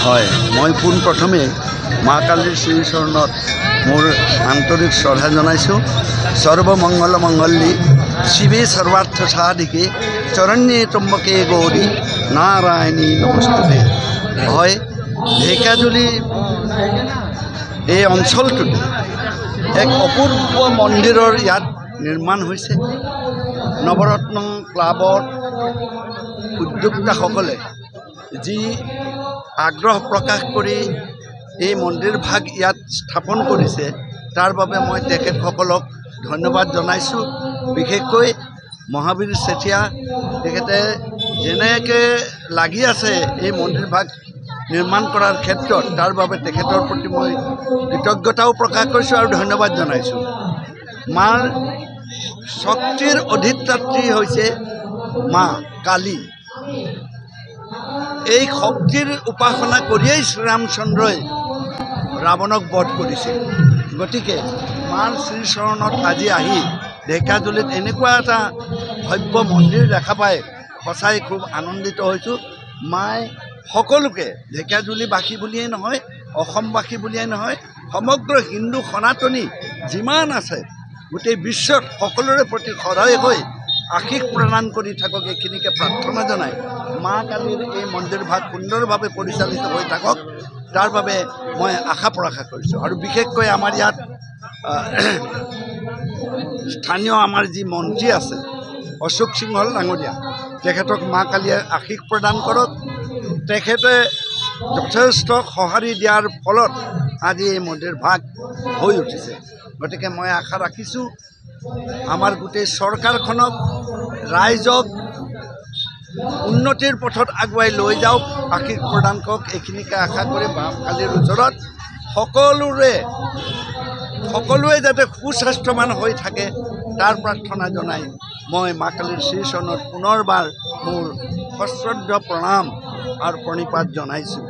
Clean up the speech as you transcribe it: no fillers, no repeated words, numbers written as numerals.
হয় মই পোনপ্ৰথমে মা কালীৰ শ্ৰীচৰণত মোৰ আন্তৰিক শ্ৰদ্ধা জনাইছোঁ। সৰ্বমঙ্গল মঙ্গলী শিৱে সৰ্বাৰ্থ সাধিকে চৰণ্যে ত্ৰম্বকে গৌৰী নাৰায়ণী নমস্তুতে। হয়, ঢেকিয়াজুলি এই অঞ্চলটোতে এক অপূৰ্ব মন্দিৰৰ ইয়াত নিৰ্মাণ হৈছে। নৱৰত্ন ক্লাবৰ উদ্যোক্তাসকলে যি আগ্ৰহ প্ৰকাশ কৰি এই মন্দিৰ ভাগ ইয়াত স্থাপন কৰিছে তাৰ বাবে মই তেখেতসকলক ধন্যবাদ জনাইছোঁ। বিশেষকৈ মহাবীৰ চেতিয়া তেখেতে যেনেকৈ লাগি আছে এই মন্দিৰ ভাগ নিৰ্মাণ কৰাৰ ক্ষেত্ৰত তাৰ বাবে তেখেতৰ প্ৰতি মই কৃতজ্ঞতাও প্ৰকাশ কৰিছোঁ আৰু ধন্যবাদ জনাইছোঁ। মাৰ শক্তিৰ অধিষ্ঠাত্ৰী হৈছে মা কালী। এই শক্তিৰ উপাসনা কৰিয়েই শ্ৰীৰামচন্দ্ৰই ৰাৱণক বধ কৰিছিল। গতিকে মাৰ শ্ৰীচৰণত আজি আহি ঢেকিয়াজুলিত এনেকুৱা এটা ভব্য মন্দিৰ দেখা পাই সঁচাই খুব আনন্দিত হৈছোঁ। মাই সকলোকে ঢেকিয়াজুলিবাসী বুলিয়েই নহয়, অসমবাসী বুলিয়েই নহয়, সমগ্ৰ হিন্দু সনাতনী যিমান আছে গোটেই বিশ্বত সকলোৰে প্ৰতি সদয় হৈ আশীষ প্ৰদান কৰি থাকক এইখিনিকে প্ৰাৰ্থনা জনাই মা কালীৰ এই মন্দিৰ ভাগ সুন্দৰভাৱে পৰিচালিত হৈ থাকক তাৰ বাবে মই আশা প্ৰকাশ কৰিছোঁ। আৰু বিশেষকৈ আমাৰ ইয়াত স্থানীয় আমাৰ যি মন্ত্ৰী আছে অশোক সিংহল ডাঙৰীয়া, তেখেতক মা কালীয়ে আশীষ প্ৰদান কৰক। তেখেতে যথেষ্ট সঁহাৰি দিয়াৰ ফলত আজি এই মন্দিৰ ভাগ হৈ উঠিছে। গতিকে মই আশা ৰাখিছোঁ আমাৰ গোটেই চৰকাৰখনক ৰাইজক উন্নতিৰ পথত আগুৱাই লৈ যাওক, আশীষ প্ৰদান কৰক। এইখিনিকে আশা কৰি মা কালীৰ ওচৰত সকলোৱে যাতে সুস্বাস্থ্যৱান হৈ থাকে তাৰ প্ৰাৰ্থনা জনাই মই মা কালীৰ শ্ৰীচৰণত পুনৰবাৰ মোৰ সশ্ৰদ্ধ প্ৰণাম আৰু প্ৰণিপাত জনাইছোঁ।